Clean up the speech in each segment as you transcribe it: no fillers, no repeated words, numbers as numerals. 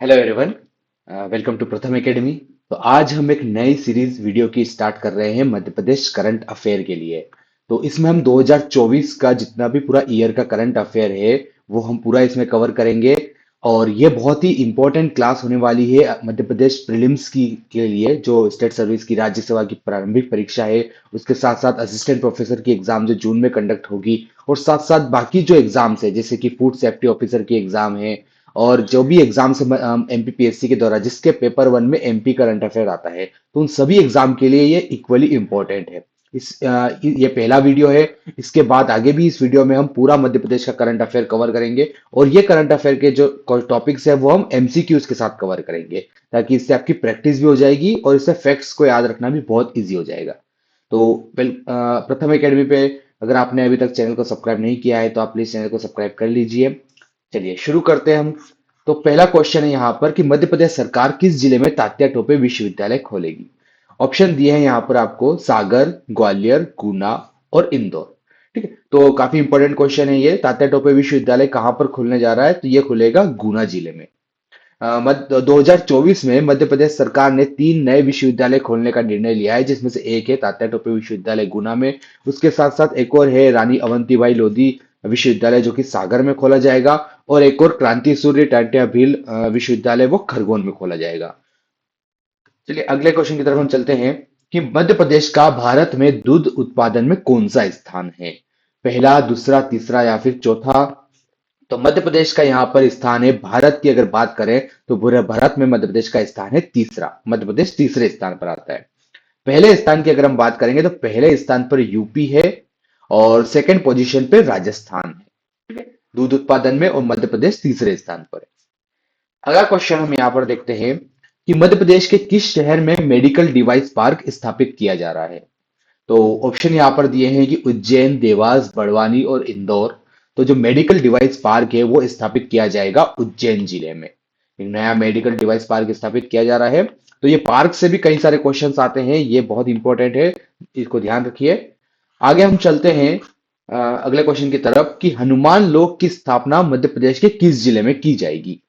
Hello everyone, welcome to प्रथम academy. तो आज हम एक नई सीरीज वीडियो की स्टार्ट कर रहे हैं मध्य प्रदेश करंट अफेयर के लिए। तो इसमें हम 2024 का जितना भी पूरा ईयर का करंट अफेयर है वो हम पूरा इसमें कवर करेंगे। और ये बहुत ही इंपॉर्टेंट क्लास होने वाली है मध्य प्रदेश प्रीलिम्स की के लिए, जो स्टेट सर्विस की राज्य सेवा की प्रारंभिक परीक्षा है। उसके साथ साथ असिस्टेंट प्रोफेसर की एग्जाम जो जून में कंडक्ट होगी, और साथ साथ बाकी जो एग्जाम्स है जैसे कि फूड सेफ्टी ऑफिसर की एग्जाम है, और जो भी एग्जाम्स एमपीपीएससी के द्वारा जिसके पेपर वन में एमपी करंट अफेयर आता है, तो उन सभी एग्जाम के लिए ये इक्वली इंपॉर्टेंट है। ये पहला वीडियो है। इसके बाद आगे भी इस वीडियो में हम पूरा मध्य प्रदेश का करंट अफेयर कवर करेंगे, और ये करंट अफेयर के जो टॉपिक्स है वो हम एमसीक्यूज के साथ कवर करेंगे, ताकि इससे आपकी प्रैक्टिस भी हो जाएगी और इससे फैक्ट्स को याद रखना भी बहुत ईजी हो जाएगा। तो प्रथम एकेडमी पे अगर आपने अभी तक चैनल को सब्सक्राइब नहीं किया है तो आप प्लीज चैनल को सब्सक्राइब कर लीजिए। चलिए शुरू करते हैं हम। तो पहला क्वेश्चन है यहाँ पर कि मध्य प्रदेश सरकार किस जिले में तात्या टोपे विश्वविद्यालय खोलेगी। ऑप्शन दिए हैं यहाँ पर आपको: सागर, ग्वालियर, गुना और इंदौर। ठीक है, तो काफी इंपॉर्टेंट क्वेश्चन है ये। तात्या टोपे विश्वविद्यालय कहाँ पर खुलने जा रहा है, तो ये खुलेगा गुना जिले में। 2024 में मध्य प्रदेश सरकार ने 3 नए विश्वविद्यालय खोलने का निर्णय लिया है, जिसमें से एक है तात्या टोपे विश्वविद्यालय गुना में। उसके साथ साथ एक और है रानी अवंतीबाई लोधी विश्वविद्यालय, जो कि सागर में खोला जाएगा। और एक और क्रांति सूर्य टाटिया भील विश्वविद्यालय, वो खरगोन में खोला जाएगा। चलिए अगले क्वेश्चन की तरफ हम चलते हैं कि मध्य प्रदेश का भारत में दूध उत्पादन में कौन सा स्थान है। पहला, दूसरा, तीसरा या फिर चौथा। तो मध्य प्रदेश का यहाँ पर स्थान है, भारत की अगर बात करें तो पूरे भारत में मध्य प्रदेश का स्थान है तीसरा। मध्य प्रदेश तीसरे स्थान पर आता है। पहले स्थान की अगर हम बात करेंगे तो पहले स्थान पर यूपी है, और सेकंड पोजीशन पे राजस्थान है। ठीक है, दूध उत्पादन में, और मध्य प्रदेश तीसरे स्थान पर है। अगला क्वेश्चन हम यहाँ पर देखते हैं कि मध्य प्रदेश के किस शहर में मेडिकल डिवाइस पार्क स्थापित किया जा रहा है। तो ऑप्शन यहाँ पर दिए हैं कि उज्जैन, देवास, बड़वानी और इंदौर। तो जो मेडिकल डिवाइस पार्क है वो स्थापित किया जाएगा उज्जैन जिले में। एक नया मेडिकल डिवाइस पार्क स्थापित किया जा रहा है। तो ये पार्क से भी कई सारे क्वेश्चंस आते हैं, ये बहुत इंपॉर्टेंट है, इसको ध्यान रखिए। आगे हम चलते हैं अगले क्वेश्चन की तरफ कि हनुमान लोक की स्थापना मध्य प्रदेश के किस जिले में की जाएगी।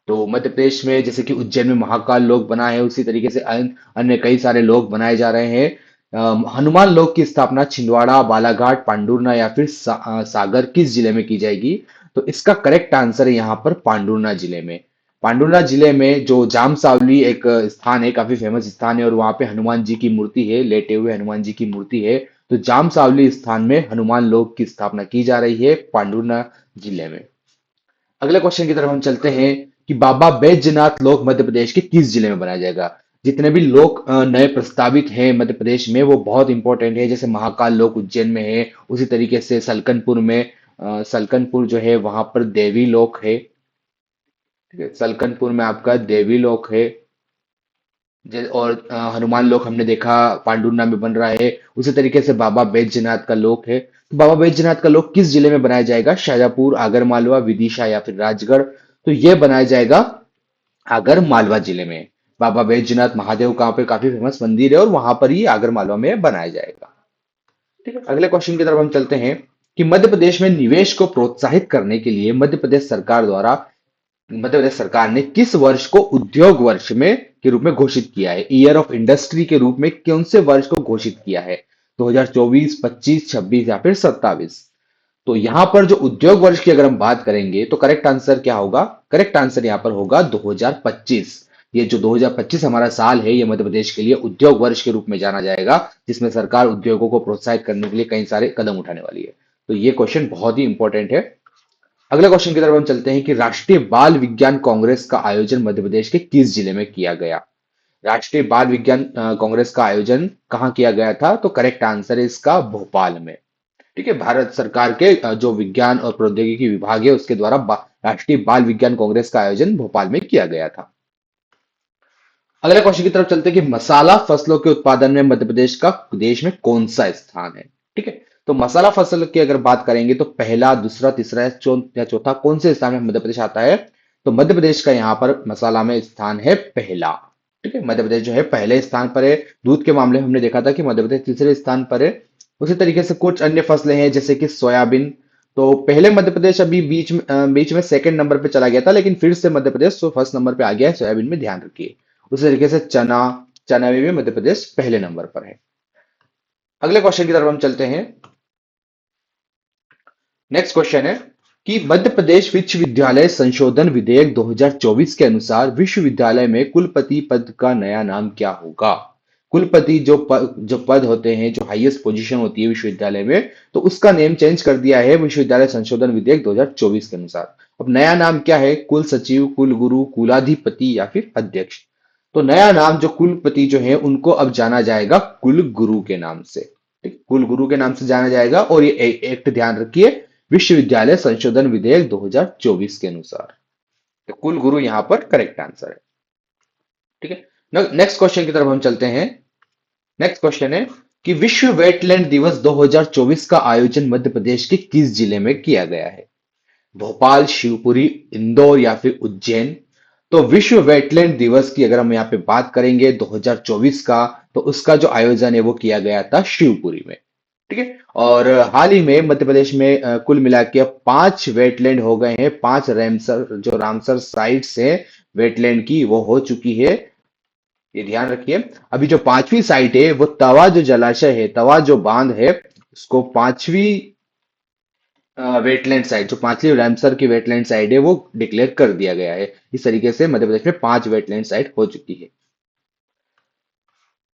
तो मध्य प्रदेश में जैसे कि उज्जैन में महाकाल लोक बना है, उसी तरीके से अन्य कई सारे लोक बनाए जा रहे हैं। हनुमान लोक की स्थापना छिंदवाड़ा, बालाघाट, पांडुरना या फिर सागर किस जिले में की जाएगी। तो इसका करेक्ट आंसर है यहाँ पर पांडुरना जिले में। पांडुरना जिले में जो जाम सावली एक स्थान है, काफी फेमस स्थान है, और वहां पे हनुमान जी की मूर्ति है, लेटे हुए हनुमान जी की मूर्ति है। तो जाम सावली स्थान में हनुमान लोक की स्थापना की जा रही है पांडुरना जिले में। अगले क्वेश्चन की तरफ हम चलते हैं कि बाबा बैजनाथ लोक मध्य प्रदेश के किस जिले में बनाया जाएगा। जितने भी लोक नए प्रस्तावित हैं मध्य प्रदेश में वो बहुत इंपॉर्टेंट है। जैसे महाकाल लोक उज्जैन में है, उसी तरीके से सलकनपुर में, सलकनपुर जो है वहां पर देवी लोक है। ठीक है, सलकनपुर में आपका देवी लोक है। और हनुमान लोक हमने देखा पांडुरना में बन रहा है। उसी तरीके से बाबा बैजनाथ का लोक है। तो बाबा बैजनाथ का लोक किस जिले में बनाया जाएगा? शाजापुर, आगर मालवा, विदिशा या फिर राजगढ़। तो ये बनाया जाएगा आगर मालवा जिले में। बाबा बैजनाथ महादेव का पे काफी फेमस मंदिर है, और वहां पर ही आगर मालवा में बनाया जाएगा। ठीक है, अगले क्वेश्चन की तरफ हम चलते हैं कि मध्य प्रदेश में निवेश को प्रोत्साहित करने के लिए मध्य प्रदेश सरकार ने किस वर्ष को उद्योग वर्ष में के रूप में घोषित किया है? ईयर ऑफ इंडस्ट्री के रूप में कौन से वर्ष को घोषित किया है? 2024, 25, 26 या फिर 27। तो यहां पर जो उद्योग वर्ष की अगर हम बात करेंगे तो करेक्ट आंसर क्या होगा? करेक्ट आंसर यहां पर होगा 2025। ये जो 2025 हमारा साल है, ये मध्य प्रदेश के लिए उद्योग वर्ष के रूप में जाना जाएगा, जिसमें सरकार उद्योगों को प्रोत्साहित करने के लिए कई सारे कदम उठाने वाली है। तो ये क्वेश्चन बहुत ही इंपॉर्टेंट है। अगले क्वेश्चन की तरफ हम चलते हैं कि राष्ट्रीय बाल विज्ञान कांग्रेस का आयोजन मध्य प्रदेश के किस जिले में किया गया। राष्ट्रीय बाल विज्ञान कांग्रेस का आयोजन कहाँ किया गया था? तो करेक्ट आंसर है इसका भोपाल में। ठीक है, भारत सरकार के जो विज्ञान और प्रौद्योगिकी विभाग है उसके द्वारा राष्ट्रीय बाल विज्ञान कांग्रेस का आयोजन भोपाल में किया गया था। अगले क्वेश्चन की तरफ चलते हैं कि मसाला फसलों के उत्पादन में मध्य प्रदेश का देश में कौन सा स्थान है। ठीक है, तो मसाला फसल की अगर बात करेंगे तो पहला, दूसरा, तीसरा या चौथा कौन से स्थान में मध्य प्रदेश आता है? तो मध्य प्रदेश का यहाँ पर मसाला में स्थान है पहला। ठीक है, मध्य प्रदेश जो है पहले स्थान पर है। दूध के मामले में हमने देखा था कि मध्य प्रदेश तीसरे स्थान पर है। उसी तरीके से कुछ अन्य फसलें हैं जैसे कि सोयाबीन, तो पहले मध्य प्रदेश अभी बीच में सेकंड नंबर पे चला गया था, लेकिन फिर से मध्य प्रदेश तो फर्स्ट नंबर पे आ गया है सोयाबीन में, ध्यान रखिए। उसी तरीके से चना, चना में भी मध्य प्रदेश पहले नंबर पर है। अगले क्वेश्चन की तरफ हम चलते हैं। नेक्स्ट क्वेश्चन है कि मध्य प्रदेश विश्वविद्यालय संशोधन विधेयक 2024 के अनुसार विश्वविद्यालय में कुलपति पद का नया नाम क्या होगा? कुलपति जो पद होते हैं, जो हाईएस्ट पोजीशन होती है विश्वविद्यालय में, तो उसका नेम चेंज कर दिया है विश्वविद्यालय संशोधन विधेयक 2024 के अनुसार। अब नया नाम क्या है? कुल सचिव, कुल गुरु, कुलाधिपति या फिर अध्यक्ष। तो नया नाम जो कुलपति जो है उनको अब जाना जाएगा कुल गुरु के नाम से। ठीक, कुल गुरु के नाम से जाना जाएगा। और ये एक्ट ध्यान रखिए, विश्वविद्यालय संशोधन विधेयक 2024 के अनुसार। तो कुल गुरु यहां पर करेक्ट आंसर है। ठीक है, नेक्स्ट क्वेश्चन की तरफ हम चलते हैं। नेक्स्ट क्वेश्चन है कि विश्व वेटलैंड दिवस 2024 का आयोजन मध्य प्रदेश के किस जिले में किया गया है? भोपाल, शिवपुरी, इंदौर या फिर उज्जैन। तो विश्व वेटलैंड दिवस की अगर हम यहाँ पे बात करेंगे 2024 का, तो उसका जो आयोजन है वो किया गया था शिवपुरी में। ठीक है, और हाल ही में मध्य प्रदेश में कुल मिला के 5 वेटलैंड हो गए हैं। 5 रामसर, जो रामसर साइट्स है वेटलैंड की, वो हो चुकी है। ये ध्यान रखिए। अभी जो 5वीं साइट है वो तवा जो जलाशय है, तवा जो बांध है, उसको 5वीं वेटलैंड साइट, जो 5वीं रामसर की वेटलैंड साइट है, वो डिक्लेयर कर दिया गया है। इस तरीके से मध्य प्रदेश में 5 वेटलैंड साइट हो चुकी है।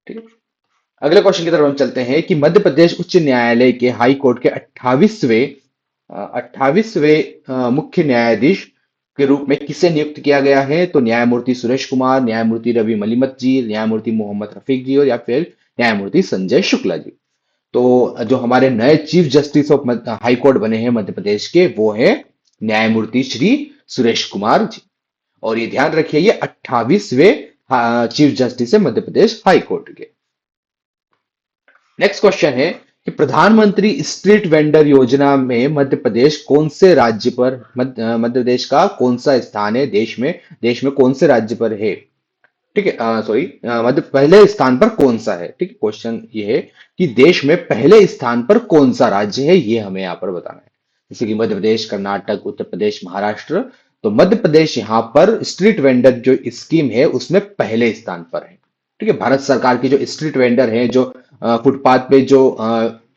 ठीक है, अगले क्वेश्चन की तरफ हम चलते हैं कि मध्य प्रदेश उच्च न्यायालय के हाई कोर्ट के 28वें मुख्य न्यायाधीश के रूप में किसे नियुक्त किया गया है? तो न्यायमूर्ति सुरेश कुमार, न्यायमूर्ति रवि मलिमत जी, न्यायमूर्ति मोहम्मद रफीक जी, और या फिर न्यायमूर्ति संजय शुक्ला जी। तो जो हमारे नए chief justice of high court बने हैं मध्य प्रदेश के, वो है न्यायमूर्ति श्री सुरेश कुमार जी। और ये ध्यान रखिए, ये 28वें चीफ जस्टिस है मध्य प्रदेश हाई कोर्ट के। नेक्स्ट क्वेश्चन है कि प्रधानमंत्री स्ट्रीट वेंडर योजना में मध्य प्रदेश कौन से राज्य पर, मध्य प्रदेश का कौन सा स्थान है देश में कौन से राज्य पर है? ठीक है, सॉरी, मतलब पहले स्थान पर कौन सा है? ठीक है, क्वेश्चन ये है कि देश में पहले स्थान पर कौन सा राज्य है, ये हमें यहाँ पर बताना है। जैसे कि मध्य प्रदेश, कर्नाटक, उत्तर प्रदेश, महाराष्ट्र। तो मध्य प्रदेश यहाँ पर स्ट्रीट वेंडर जो स्कीम है उसमें पहले स्थान पर है। ठीक है, भारत सरकार की जो स्ट्रीट वेंडर है, जो फुटपाथ पे जो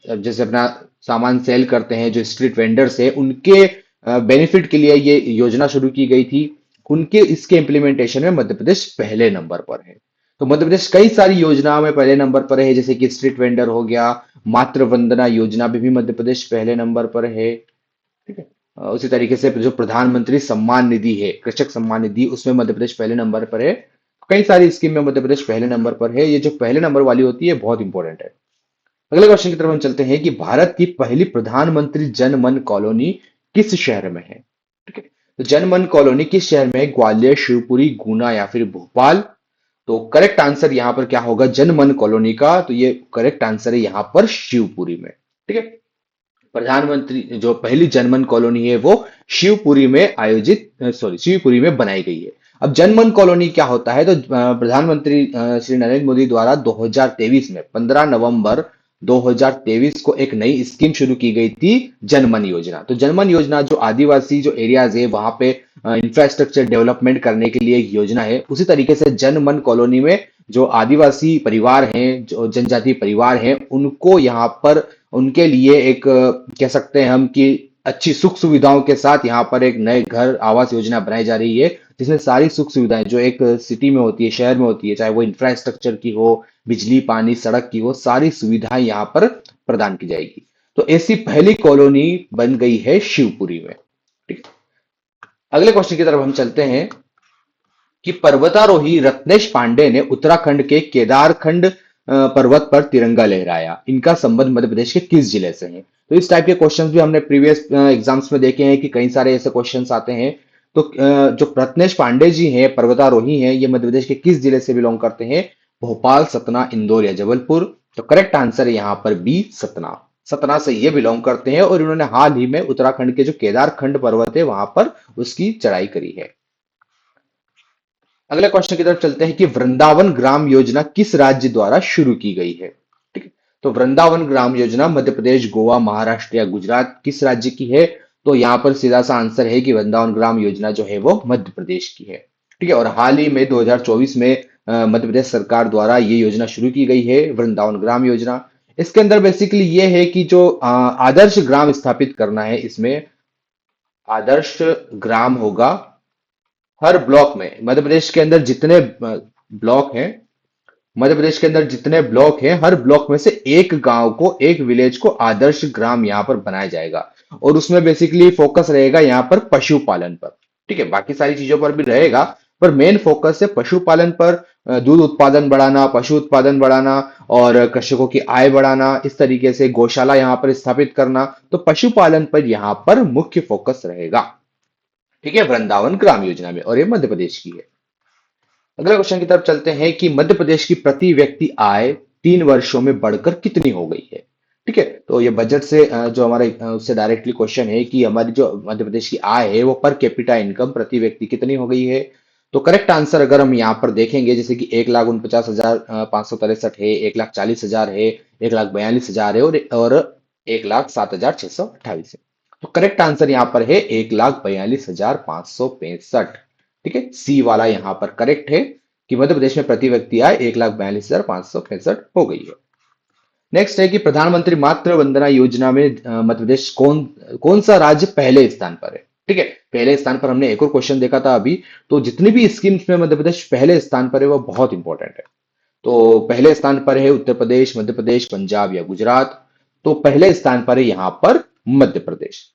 जैसे अपना सामान सेल करते हैं, जो स्ट्रीट वेंडर्स है, उनके बेनिफिट के लिए ये योजना शुरू की गई थी। उनके इसके इम्प्लीमेंटेशन में मध्य प्रदेश पहले नंबर पर है। तो मध्य प्रदेश कई सारी योजनाओं में पहले नंबर पर है, जैसे कि स्ट्रीट वेंडर हो गया, मातृ वंदना योजना में भी मध्य प्रदेश पहले नंबर पर है। ठीक है, उसी तरीके से जो प्रधानमंत्री सम्मान निधि है, कृषक सम्मान निधि, उसमें मध्य प्रदेश पहले नंबर पर है। कई सारी स्कीम में मध्य प्रदेश पहले नंबर पर है। ये जो पहले नंबर वाली होती है बहुत इंपॉर्टेंट है। अगले क्वेश्चन की तरफ हम चलते हैं कि भारत की पहली प्रधानमंत्री जन मन कॉलोनी किस शहर में है? ठीक है, तो जन मन कॉलोनी किस शहर में है? ग्वालियर, शिवपुरी, गुना या फिर भोपाल। तो करेक्ट आंसर यहां पर क्या होगा जन मन कॉलोनी का? तो ये करेक्ट आंसर है यहां पर शिवपुरी में। ठीक है, प्रधानमंत्री जो पहली जनमन कॉलोनी है वो शिवपुरी में शिवपुरी में बनाई गई है। अब जनमन कॉलोनी क्या होता है? तो प्रधानमंत्री श्री नरेंद्र मोदी द्वारा 2023 में 15 नवंबर 2023 को एक नई स्कीम शुरू की गई थी, जनमन योजना। तो जनमन योजना जो आदिवासी जो एरियाज है वहां पे इंफ्रास्ट्रक्चर डेवलपमेंट करने के लिए एक योजना है। उसी तरीके से जनमन कॉलोनी में जो आदिवासी परिवार हैं, जो जनजातीय परिवार हैं, उनको यहाँ पर उनके लिए एक कह सकते हैं हम कि अच्छी सुख सुविधाओं के साथ यहाँ पर एक नए घर आवास योजना बनाई जा रही है, जिसमें सारी सुख सुविधाएं जो एक सिटी में होती है, शहर में होती है, चाहे वो इंफ्रास्ट्रक्चर की हो, बिजली, पानी, सड़क की हो, सारी सुविधाएं यहाँ पर प्रदान की जाएगी। तो ऐसी पहली कॉलोनी बन गई है शिवपुरी में। ठीक है, अगले क्वेश्चन की तरफ हम चलते हैं कि पर्वतारोही रत्नेश पांडे ने उत्तराखंड के केदारखंड पर्वत पर तिरंगा लहराया। इनका संबंध मध्य प्रदेश के किस जिले से है? तो इस टाइप के क्वेश्चंस भी हमने प्रीवियस एग्जाम्स में देखे हैं कि कई सारे ऐसे क्वेश्चंस आते हैं। तो जो रत्नेश पांडे जी हैं, पर्वतारोही हैं, ये मध्य प्रदेश के किस जिले से बिलोंग करते हैं? भोपाल, सतना, इंदौर या जबलपुर। तो करेक्ट आंसर है यहाँ पर बी, सतना। सतना से ये बिलोंग करते हैं और इन्होंने हाल ही में उत्तराखंड के जो केदारखंड पर्वत है वहां पर उसकी चढ़ाई करी है। अगले क्वेश्चन की तरफ चलते हैं कि वृंदावन ग्राम योजना किस राज्य द्वारा शुरू की गई है? ठीक है, तो वृंदावन ग्राम योजना मध्य प्रदेश, गोवा, महाराष्ट्र या गुजरात किस राज्य की है? तो यहाँ पर सीधा सा आंसर है कि वृंदावन ग्राम योजना जो है वो मध्य प्रदेश की है। ठीक है। और हाल ही में 2024 में मध्य प्रदेश सरकार द्वारा ये योजना शुरू की गई है, वृंदावन ग्राम योजना। इसके अंदर बेसिकली ये है कि जो आदर्श ग्राम स्थापित करना है, इसमें आदर्श ग्राम होगा हर ब्लॉक में। मध्य प्रदेश के अंदर जितने ब्लॉक हैं, मध्य प्रदेश के अंदर जितने ब्लॉक हैं, हर ब्लॉक में से एक गांव को, एक विलेज को आदर्श ग्राम यहाँ पर बनाया जाएगा। और उसमें बेसिकली फोकस रहेगा यहाँ पर पशुपालन पर। ठीक है, बाकी सारी चीजों पर भी रहेगा, पर मेन फोकस है पशुपालन पर। दूध उत्पादन बढ़ाना, पशु उत्पादन बढ़ाना और कृषकों की आय बढ़ाना, इस तरीके से गौशाला यहाँ पर स्थापित करना। तो पशुपालन पर यहाँ पर मुख्य फोकस रहेगा। ठीक है, वृंदावन ग्राम योजना में, और ये मध्य प्रदेश की है। अगले क्वेश्चन की तरफ चलते हैं कि मध्य प्रदेश की प्रति व्यक्ति आय 3 वर्षों में बढ़कर कितनी हो गई है? ठीक है, तो ये बजट से जो हमारे उससे डायरेक्टली क्वेश्चन है कि हमारी जो मध्य प्रदेश की आय है वो पर कैपिटा इनकम प्रति व्यक्ति कितनी हो गई है। तो करेक्ट आंसर अगर हम यहाँ पर देखेंगे, जैसे कि 1,49,563 है, 1,40,000 है, 1,42,000 है, और 1,07,628 है। तो करेक्ट आंसर यहाँ पर है 1,42,565। ठीक है, सी वाला यहाँ पर करेक्ट है कि मध्य प्रदेश में प्रति व्यक्ति आय 1,42,565 हो गई है। नेक्स्ट है कि प्रधानमंत्री मातृ वंदना योजना में मध्य प्रदेश कौन कौन सा राज्य पहले स्थान पर है? ठीक है, पहले स्थान पर हमने एक और क्वेश्चन देखा था अभी। तो जितनी भी स्कीम्स में मध्य प्रदेश पहले स्थान पर है वो बहुत इंपॉर्टेंट है। तो पहले स्थान पर है उत्तर प्रदेश, मध्य प्रदेश, पंजाब या गुजरात। तो पहले स्थान पर है यहाँ पर मध्य प्रदेश।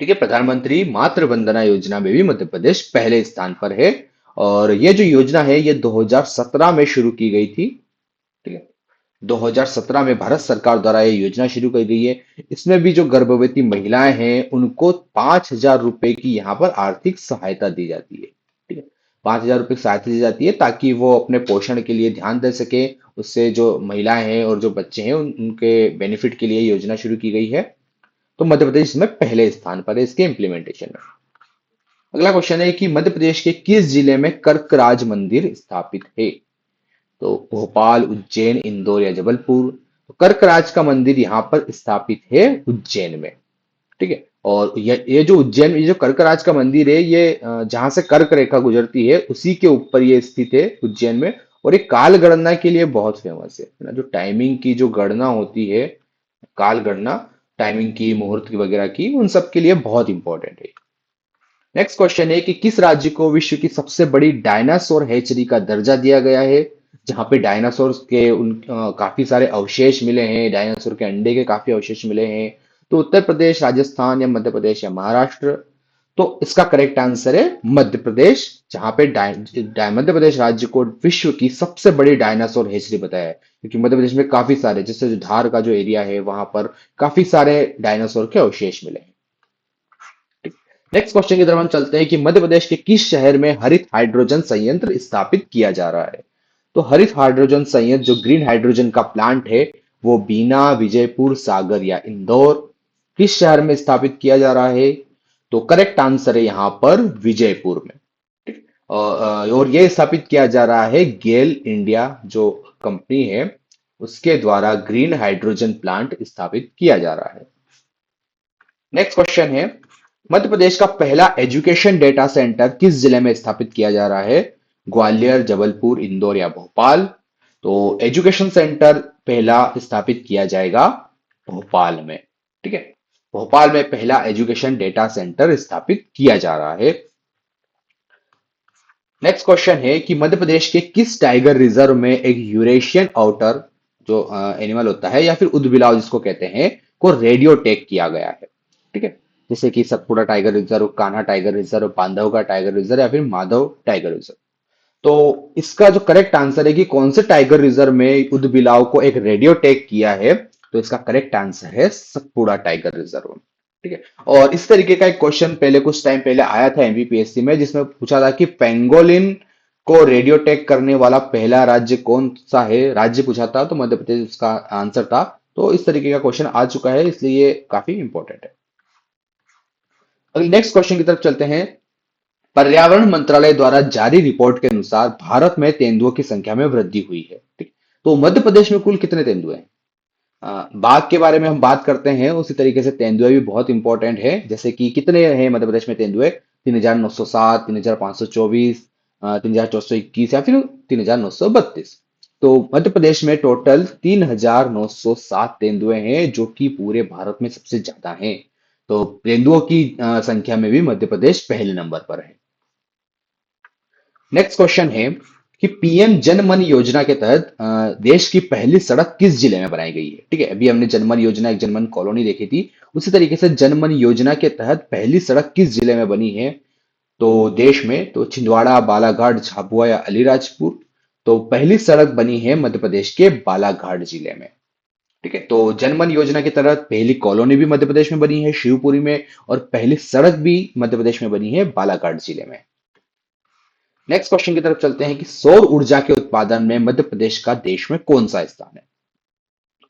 ठीक है, प्रधानमंत्री मातृ वंदना योजना में भी मध्य प्रदेश पहले स्थान पर है। और ये जो योजना है ये 2017 में शुरू की गई थी। ठीक है, 2017 में भारत सरकार द्वारा ये योजना शुरू की गई है। इसमें भी जो गर्भवती महिलाएं हैं उनको 5,000 रुपए की यहाँ पर आर्थिक सहायता दी जाती है। ठीक है, 5,000 रुपए की सहायता दी जाती है ताकि वो अपने पोषण के लिए ध्यान दे सके। उससे जो महिलाएं हैं और जो बच्चे हैं उनके बेनिफिट के लिए योजना शुरू की गई है। तो मध्य प्रदेश इसमें पहले स्थान पर है इसके इम्प्लीमेंटेशन में। अगला क्वेश्चन है कि मध्य प्रदेश के किस जिले में कर्कराज मंदिर स्थापित है? तो भोपाल, उज्जैन, इंदौर या जबलपुर। तो कर्कराज का मंदिर यहाँ पर स्थापित है उज्जैन में। ठीक है, और ये जो उज्जैन में जो कर्कराज का मंदिर है ये जहां से कर्क रेखा गुजरती है उसी के ऊपर ये स्थित है उज्जैन में। और ये काल गणना के लिए बहुत फेमस है ना, जो टाइमिंग की जो गणना होती है, काल गणना, टाइमिंग की, मुहूर्त की वगैरह की, उन सब के लिए बहुत इंपॉर्टेंट है। नेक्स्ट क्वेश्चन है कि किस राज्य को विश्व की सबसे बड़ी डायनासोर हैचरी का दर्जा दिया गया है? जहां पे डायनासोर के काफी सारे अवशेष मिले हैं, डायनासोर के अंडे के काफी अवशेष मिले हैं। तो उत्तर प्रदेश, राजस्थान या मध्य प्रदेश या महाराष्ट्र। तो इसका करेक्ट आंसर है मध्य प्रदेश, जहां पे मध्य प्रदेश राज्य को विश्व की सबसे बड़ी डायनासोर हैचरी बताया है, क्योंकि मध्य प्रदेश में काफी सारे, जैसे जो धार का जो एरिया है वहां पर काफी सारे डायनासोर के अवशेष मिले हैं। नेक्स्ट क्वेश्चन की तरफ हम चलते हैं कि मध्य प्रदेश के किस शहर में हरित हाइड्रोजन संयंत्र स्थापित किया जा रहा है? तो हरित हाइड्रोजन संयंत्र जो ग्रीन हाइड्रोजन का प्लांट है वो बीना, विजयपुर, सागर या इंदौर किस शहर में स्थापित किया जा रहा है? तो करेक्ट आंसर है यहाँ पर विजयपुर में। ठीक, और यह स्थापित किया जा रहा है गेल इंडिया जो कंपनी है उसके द्वारा ग्रीन हाइड्रोजन प्लांट स्थापित किया जा रहा है। नेक्स्ट क्वेश्चन है मध्य प्रदेश का पहला एजुकेशन डेटा सेंटर किस जिले में स्थापित किया जा रहा है? ग्वालियर, जबलपुर, इंदौर या भोपाल। तो एजुकेशन सेंटर पहला स्थापित किया जाएगा भोपाल में। ठीक है, भोपाल में पहला एजुकेशन डेटा सेंटर स्थापित किया जा रहा है। नेक्स्ट क्वेश्चन है कि मध्य प्रदेश के किस टाइगर रिजर्व में एक यूरेशियन आउटर जो एनिमल होता है या फिर उदबिलाव जिसको कहते हैं को रेडियो टैग किया गया है? ठीक है, जैसे कि Satpura tiger reserve, Kanha tiger reserve, Bandhavgarh tiger reserve या फिर माधव टाइगर रिजर्व। तो इसका जो करेक्ट आंसर है कि कौन से टाइगर रिजर्व में उदबिलाव को एक रेडियो टैग किया है, तो इसका करेक्ट आंसर है सतपुड़ा टाइगर रिजर्व। ठीक है, और इस तरीके का एक क्वेश्चन पहले कुछ टाइम पहले आया था एमपीपीएससी में, जिसमें पूछा था कि पेंगोलिन को रेडियो टैग करने वाला पहला राज्य कौन सा है, राज्य पूछा था, तो मध्य प्रदेश उसका आंसर था। तो इस तरीके का क्वेश्चन आ चुका है, इसलिए ये काफी इंपॉर्टेंट है। अगले नेक्स्ट क्वेश्चन की तरफ चलते हैं। पर्यावरण मंत्रालय द्वारा जारी रिपोर्ट के अनुसार भारत में तेंदुओं की संख्या में वृद्धि हुई है। ठीक, तो मध्य प्रदेश में कुल कितने तेंदुए हैं? बाघ के बारे में हम बात करते हैं उसी तरीके से तेंदुए भी बहुत इंपॉर्टेंट है। जैसे कि कितने हैं मध्य प्रदेश में तेंदुए? 3,907, 3,524, 3,421 या फिर 3,932। तो मध्य प्रदेश में टोटल 3,907 तेंदुए हैं, जो कि पूरे भारत में सबसे ज्यादा हैं। तो तेंदुओं की संख्या में भी मध्य प्रदेश पहले नंबर पर है। नेक्स्ट क्वेश्चन है कि पीएम जन मन योजना के तहत देश की पहली सड़क किस जिले में बनाई गई है? ठीक है, अभी हमने जनमन योजना, एक जनमन कॉलोनी देखी थी। उसी तरीके से जनमन योजना के तहत पहली सड़क किस जिले में बनी है? तो देश में तो छिंदवाड़ा, बालाघाट, झाबुआ या अलीराजपुर। तो पहली सड़क बनी है मध्य प्रदेश के बालाघाट जिले में। ठीक है, तो जनमन योजना के तहत पहली कॉलोनी भी मध्य प्रदेश में बनी है, शिवपुरी में। और पहली सड़क भी मध्य प्रदेश में बनी है, बालाघाट जिले में। नेक्स्ट क्वेश्चन की तरफ चलते हैं कि सौर ऊर्जा के उत्पादन में मध्य प्रदेश का देश में कौन सा स्थान है?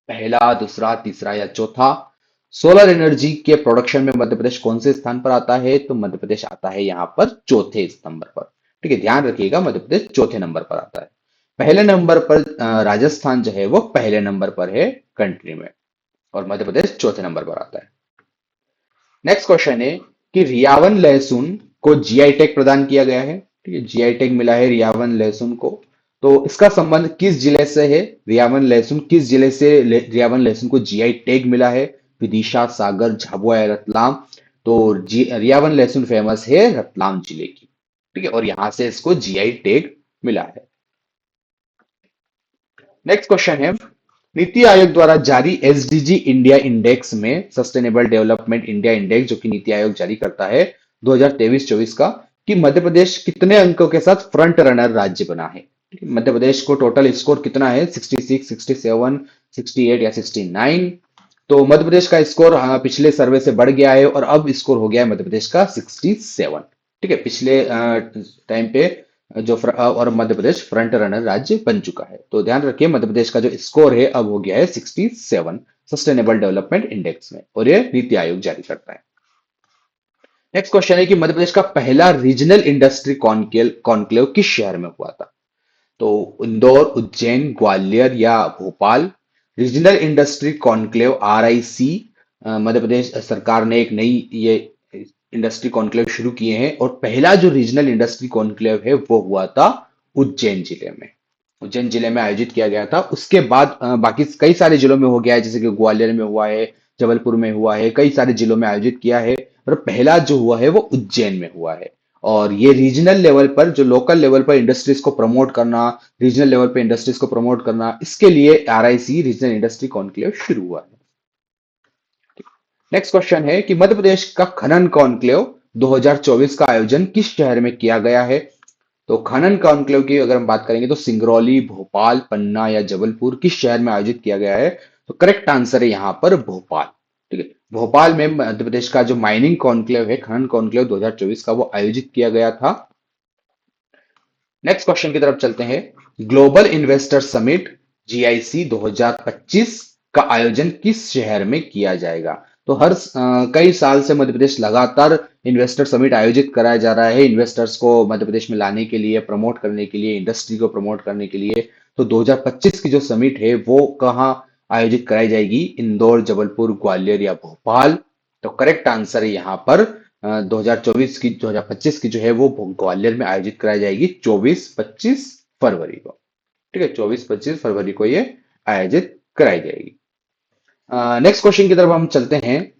पहला, दूसरा, तीसरा या चौथा? सोलर एनर्जी के प्रोडक्शन में मध्य प्रदेश कौन से स्थान पर आता है? तो मध्य प्रदेश आता है यहाँ पर चौथे नंबर पर। ठीक है, ध्यान रखिएगा, मध्य प्रदेश चौथे नंबर पर आता है। पहले नंबर पर राजस्थान जो है वो पहले नंबर पर है कंट्री में, और मध्य प्रदेश चौथे नंबर पर आता है। नेक्स्ट क्वेश्चन है कि रियावन लहसुन को जीआई टैग प्रदान किया गया है। ठीक है, जीआई टैग मिला है रियावन लहसुन को। तो इसका संबंध किस जिले से है? रियावन लहसुन किस जिले से रियावन लहसुन को जीआई टैग मिला है? विदिशा, सागर, झाबुआ या रतलाम? तो रियावन लहसुन फेमस है रतलाम जिले की। ठीक है, और यहां से इसको जीआई टैग मिला है। नेक्स्ट क्वेश्चन है, नीति आयोग द्वारा जारी एसडीजी इंडिया इंडेक्स में, सस्टेनेबल डेवलपमेंट इंडिया इंडेक्स जो कि नीति आयोग जारी करता है 2023-24 का, कि मध्य प्रदेश कितने अंकों के साथ फ्रंट रनर राज्य बना है? ठीक है, मध्य प्रदेश को टोटल स्कोर कितना है? 66, 67, 68 या 69? तो मध्य प्रदेश का स्कोर पिछले सर्वे से बढ़ गया है और अब स्कोर हो गया है मध्य प्रदेश का 67। ठीक है, पिछले टाइम पे और मध्य प्रदेश फ्रंट रनर राज्य बन चुका है। तो ध्यान रखिए, मध्य प्रदेश का जो स्कोर है अब हो गया है 67 सस्टेनेबल डेवलपमेंट इंडेक्स में, और ये नीति आयोग जारी करता है। नेक्स्ट क्वेश्चन है कि मध्य प्रदेश का पहला रीजनल इंडस्ट्री कॉन्क्लेव किस शहर में हुआ था? तो इंदौर, उज्जैन, ग्वालियर या Bhopal? Regional industry conclave RIC, Madhya Pradesh सरकार ने एक नई ये इंडस्ट्री कॉन्क्लेव शुरू किए हैं, और पहला जो रीजनल इंडस्ट्री कॉन्क्लेव है वो हुआ था उज्जैन जिले में। उज्जैन जिले में आयोजित किया गया था। उसके बाद बाकी कई सारे जिलों में हो गया है, जैसे कि ग्वालियर में हुआ है, जबलपुर में हुआ है, कई सारे जिलों में आयोजित किया है, पर पहला जो हुआ है वो उज्जैन में हुआ है। और ये रीजनल लेवल पर, जो लोकल लेवल पर इंडस्ट्रीज को प्रमोट करना, रीजनल लेवल पर इंडस्ट्रीज को प्रमोट करना, इसके लिए RIC रीजनल इंडस्ट्री कॉन्क्लेव शुरू हुआ है। नेक्स्ट क्वेश्चन है कि मध्य प्रदेश का खनन कॉन्क्लेव 2024 का आयोजन किस शहर में किया गया है? तो खनन कॉन्क्लेव की अगर हम बात करेंगे तो सिंगरौली, भोपाल, पन्ना या जबलपुर, किस शहर में आयोजित किया गया है? तो करेक्ट आंसर है यहाँ पर भोपाल। ठीक है, भोपाल में मध्य प्रदेश का जो माइनिंग कॉन्क्लेव है, खनन कॉन्क्लेव 2024 का, वो आयोजित किया गया था। नेक्स्ट क्वेश्चन की तरफ चलते हैं। ग्लोबल इन्वेस्टर समिट GIC 2025 का आयोजन किस शहर में किया जाएगा? तो कई साल से मध्य प्रदेश लगातार इन्वेस्टर समिट आयोजित कराया जा रहा है, इन्वेस्टर्स को मध्य प्रदेश में लाने के लिए, प्रमोट करने के लिए, इंडस्ट्री को प्रमोट करने के लिए। तो 2025 की जो समिट है वो कहाँ आयोजित कराई जाएगी? इंदौर, जबलपुर, ग्वालियर या भोपाल? तो करेक्ट आंसर है यहाँ पर 2025 की जो है वो ग्वालियर में आयोजित कराई जाएगी 24-25 फरवरी को। ठीक है, 24-25 फरवरी को ये आयोजित कराई जाएगी। नेक्स्ट क्वेश्चन की तरफ हम चलते हैं।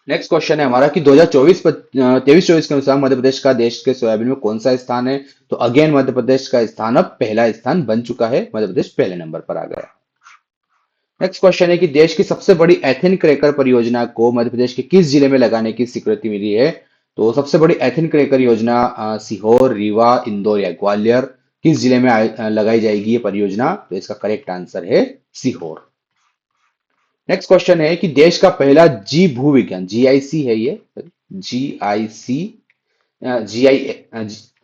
नेक्स्ट क्वेश्चन है हमारा कि 2023-24 के अनुसार मध्य प्रदेश का देश के सोयाबीन में कौन सा स्थान है? तो अगेन मध्य प्रदेश का स्थान अब पहला स्थान बन चुका है, मध्य प्रदेश पहले नंबर पर आ गया। नेक्स्ट क्वेश्चन है कि देश की सबसे बड़ी एथिन क्रैकर परियोजना को मध्य प्रदेश के किस जिले में लगाने की स्वीकृति मिली है? तो सबसे बड़ी एथिन क्रैकर योजना सीहोर, रीवा, इंदौर या ग्वालियर? किस जिले में लगाई जाएगी ये परियोजना? तो इसका करेक्ट आंसर है सीहोर। नेक्स्ट क्वेश्चन है कि देश का पहला जी भू विज्ञान, GIC है ये, GIC,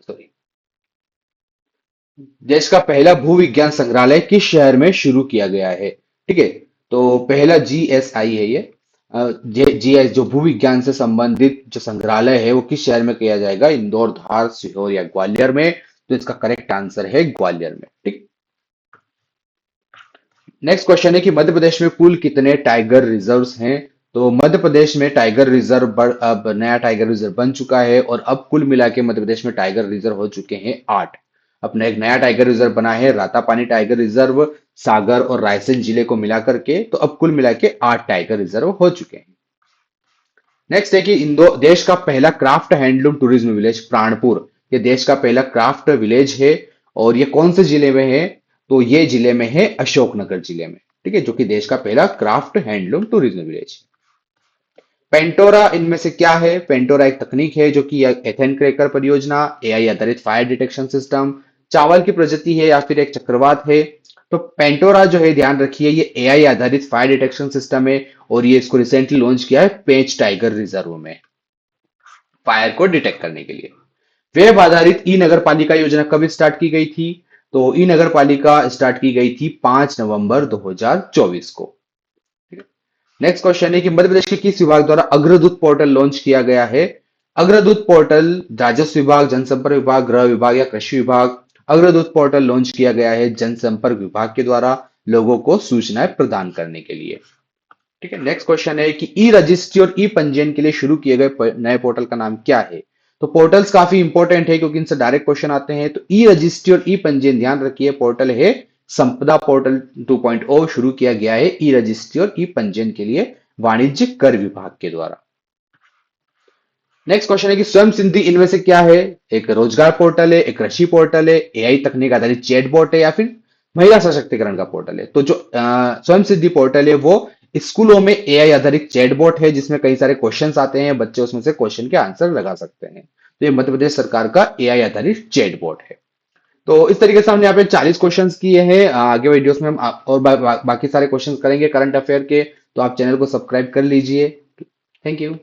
सॉरी, देश का पहला भू विज्ञान संग्रहालय किस शहर में शुरू किया गया है? ठीक है, तो पहला GSI है ये, GI जो भू विज्ञान से संबंधित जो संग्रहालय है वो किस शहर में किया जाएगा? इंदौर, धार, सीहोर या ग्वालियर में? तो इसका करेक्ट आंसर है ग्वालियर में। ठीक, नेक्स्ट क्वेश्चन है कि मध्य प्रदेश में कुल कितने टाइगर रिजर्व्स हैं। तो मध्य प्रदेश में टाइगर रिजर्व अब नया टाइगर रिजर्व बन चुका है और अब कुल मिला के मध्य प्रदेश में टाइगर रिजर्व हो चुके हैं 8। अपना एक नया टाइगर रिजर्व बना है रातापानी टाइगर रिजर्व, सागर और रायसेन जिले को मिला करके, तो अब कुल मिला के 8 टाइगर रिजर्व हो चुके हैं। नेक्स्ट है कि देश का पहला craft handloom tourism village Pranpur, ये देश का पहला क्राफ्ट विलेज है और ये कौन से जिले में है। तो ये जिले में है अशोकनगर जिले में, ठीक है, जो कि देश का पहला क्राफ्ट हैंडलूम टूरिज्म विलेज। पेंटोरा इनमें से क्या है। पेंटोरा एक तकनीक है जो कि एथेन क्रैकर परियोजना, एआई आधारित फायर डिटेक्शन सिस्टम, चावल की प्रजाति है या फिर एक चक्रवात है। तो पेंटोरा जो है ध्यान रखिए ये एआई आधारित फायर डिटेक्शन सिस्टम है और ये इसको रिसेंटली लॉन्च किया है पेंच टाइगर रिजर्व में फायर को डिटेक्ट करने के लिए। वेब आधारित ई नगर पालिका योजना कब स्टार्ट की गई थी। तो ई नगर पालिका स्टार्ट की गई थी 5 नवंबर 2024 को। नेक्स्ट क्वेश्चन है कि मध्य प्रदेश के किस विभाग द्वारा अग्रदूत पोर्टल लॉन्च किया गया है। अग्रदूत पोर्टल राजस्व विभाग, जनसंपर्क विभाग, गृह विभाग या कृषि विभाग। अग्रदूत पोर्टल लॉन्च किया गया है जनसंपर्क विभाग के द्वारा लोगों को सूचनाएं प्रदान करने के लिए। ठीक है, नेक्स्ट क्वेश्चन है कि ई रजिस्ट्री और ई पंजीयन के लिए शुरू किए गए नए पोर्टल का नाम क्या है। तो पोर्टल्स काफी इंपॉर्टेंट है क्योंकि इनसे डायरेक्ट क्वेश्चन आते हैं। तो ई रजिस्ट्री और ई पंजीयन ध्यान रखिए पोर्टल है संपदा पोर्टल 2.0 शुरू किया गया है ई रजिस्ट्री और ई पंजीयन के लिए वाणिज्यिक कर विभाग के द्वारा। नेक्स्ट क्वेश्चन है कि स्वयं सिद्धि इनमें से क्या है। एक रोजगार पोर्टल है, एक कृषि पोर्टल है, एआई तकनीक आधारित चैटबॉट है या फिर महिला सशक्तिकरण का पोर्टल है। तो जो स्वयं सिद्धि पोर्टल है वो स्कूलों में एआई आधारित चैटबॉट है जिसमें कई सारे क्वेश्चंस आते हैं, बच्चे उसमें से क्वेश्चन के आंसर लगा सकते हैं। तो ये मध्य प्रदेश सरकार का एआई आधारित चैटबॉट है। तो इस तरीके से हमने यहाँ पे 40 क्वेश्चंस किए हैं। आगे वीडियोस में हम और बाकी सारे क्वेश्चंस करेंगे करंट अफेयर के, तो आप चैनल को सब्सक्राइब कर लीजिए। Thank you.